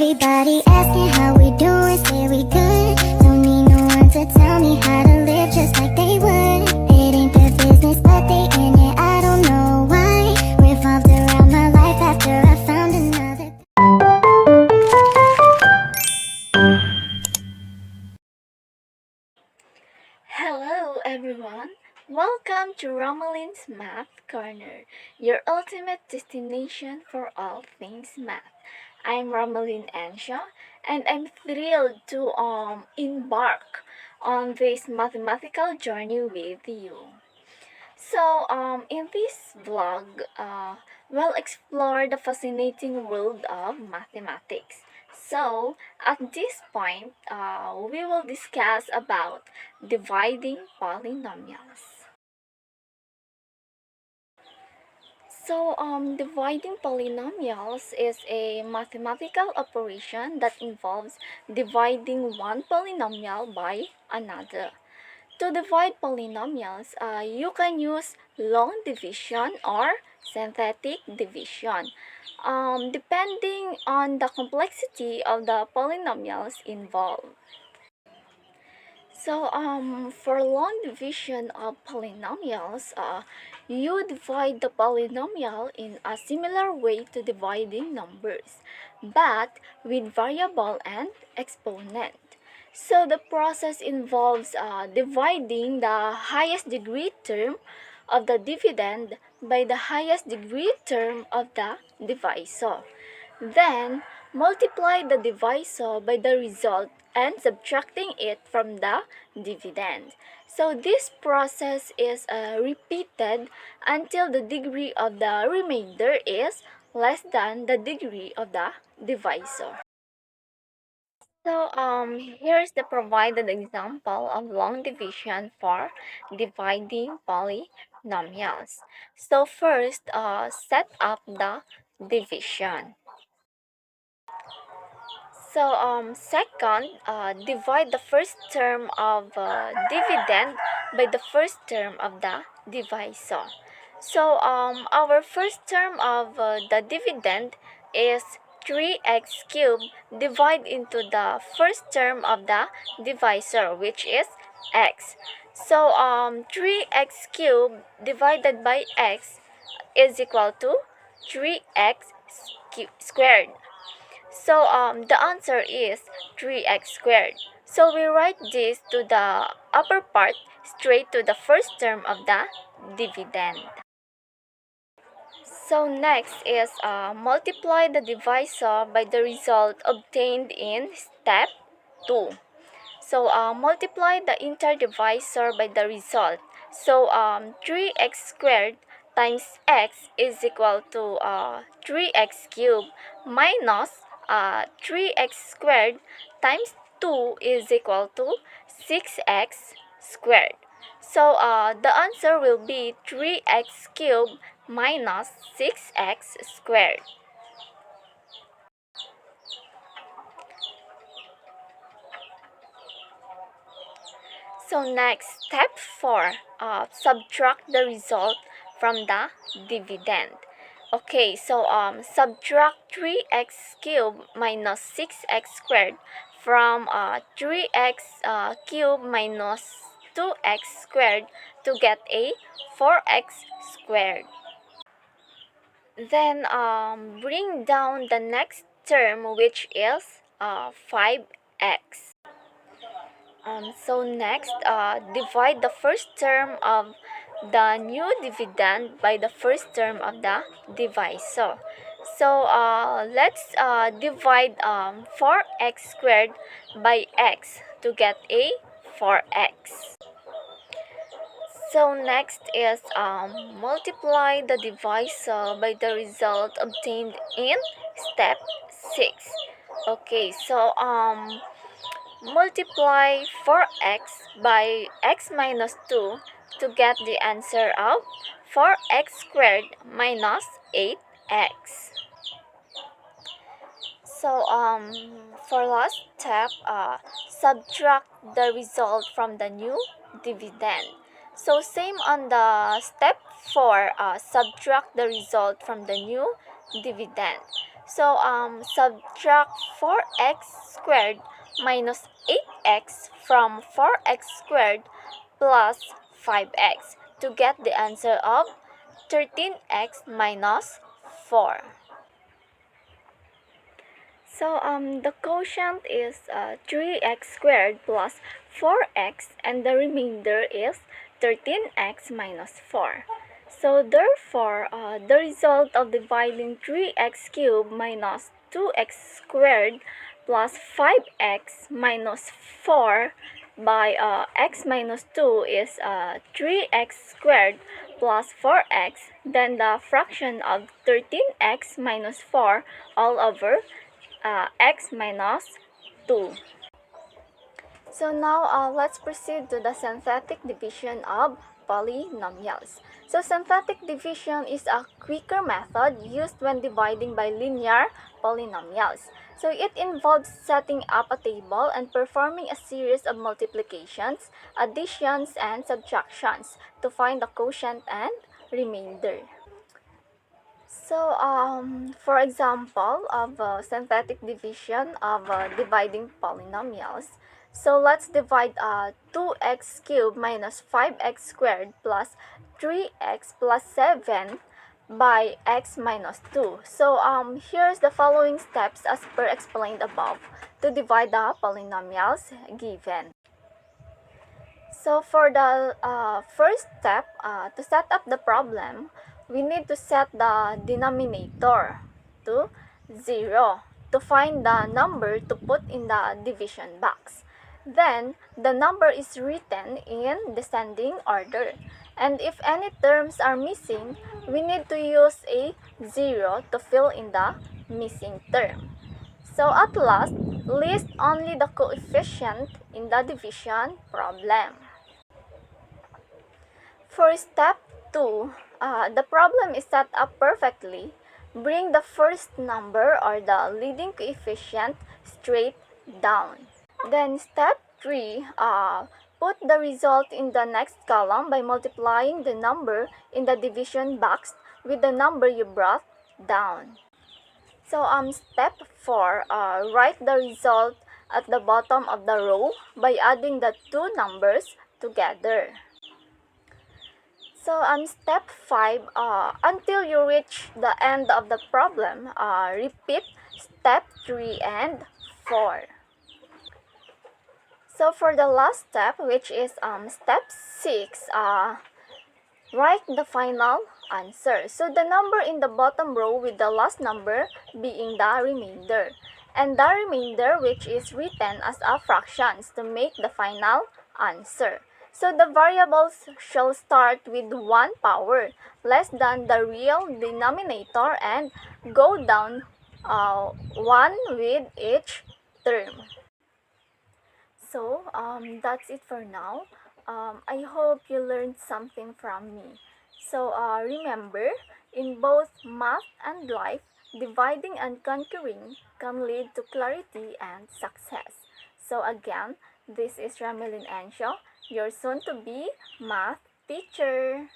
Everybody asking how we doing, say we good. Don't need no one to tell me how to live just like they would. It ain't their business, but they in it, I don't know why. Revolved around my life after I found another. Hello everyone! Welcome to Romalin's Math Corner, your ultimate destination for all things math. I'm Romalin ENCIO, and I'm thrilled to embark on this mathematical journey with you. So, in this vlog, we'll explore the fascinating world of mathematics. So, at this point, we will discuss about dividing polynomials. So, dividing polynomials is a mathematical operation that involves dividing one polynomial by another. To divide polynomials, you can use long division or synthetic division, depending on the complexity of the polynomials involved. So, for long division of polynomials, you divide the polynomial in a similar way to dividing numbers, but with variable and exponent. So, the process involves dividing the highest degree term of the dividend by the highest degree term of the divisor. Then, multiply the divisor by the result and subtracting it from the dividend. So this process is repeated until the degree of the remainder is less than the degree of the divisor. So here's the provided example of long division for dividing polynomials. So first, set up the division. So, second, divide the first term of dividend by the first term of the divisor. So, our first term of the dividend is 3x cubed. Divide into the first term of the divisor, which is x. So, 3x cubed divided by x is equal to 3x squared. So the answer is 3x squared. So we write this to the upper part straight to the first term of the dividend. So next is multiply the divisor by the result obtained in step 2. So multiply the interdivisor by the result. So 3x squared times x is equal to 3x cubed minus 3x squared times 2 is equal to 6x squared. So the answer will be 3x cubed minus 6x squared. So next, step 4, subtract the result from the dividend. Okay, so subtract 3x cubed minus 6x squared from 3x cubed minus 2x squared to get a 4x squared. Then bring down the next term, which is 5x. So next, divide the first term of the new dividend by the first term of the divisor. So let's divide 4x squared by x to get a 4x. So next is multiply the divisor by the result obtained in step 6. Okay, so multiply 4x by x minus 2 to get the answer of 4x squared minus 8x. So for last step, subtract the result from the new dividend. So same on the step 4, subtract the result from the new dividend. So subtract 4x squared minus 8x from 4x squared plus 5x to get the answer of 13x minus 4. So the quotient is 3x squared plus 4x and the remainder is 13x minus 4. So therefore, the result of dividing 3x cubed minus 2x squared plus 5x minus 4 by x minus 2 is 3x squared plus 4x, then the fraction of 13x minus 4 all over x minus 2. So now let's proceed to the synthetic division of polynomials. So synthetic division is a quicker method used when dividing by linear polynomials. So it involves setting up a table and performing a series of multiplications, additions, and subtractions to find the quotient and remainder. So, for example of synthetic division of dividing polynomials, so let's divide 2x cubed minus 5x squared plus 3x plus 7 by x minus 2. So, here's the following steps as per explained above to divide the polynomials given. So for the first step, to set up the problem, we need to set the denominator to 0 to find the number to put in the division box. Then, the number is written in descending order. And if any terms are missing, we need to use a 0 to fill in the missing term. So at last, list only the coefficient in the division problem. For step 2, the problem is set up perfectly. Bring the first number or the leading coefficient straight down. Then step 3, put the result in the next column by multiplying the number in the division box with the number you brought down. So step 4, write the result at the bottom of the row by adding the two numbers together. So step 5, until you reach the end of the problem, repeat step 3 and 4. So for the last step, which is step 6, write the final answer. So the number in the bottom row with the last number being the remainder. And the remainder which is written as a fractions to make the final answer. So the variables shall start with 1 power less than the real denominator and go down 1 with each term. So that's it for now. I hope you learned something from me. So remember, in both math and life, dividing and conquering can lead to clarity and success. So again, this is Ramelin ENCIO, your soon-to-be math teacher.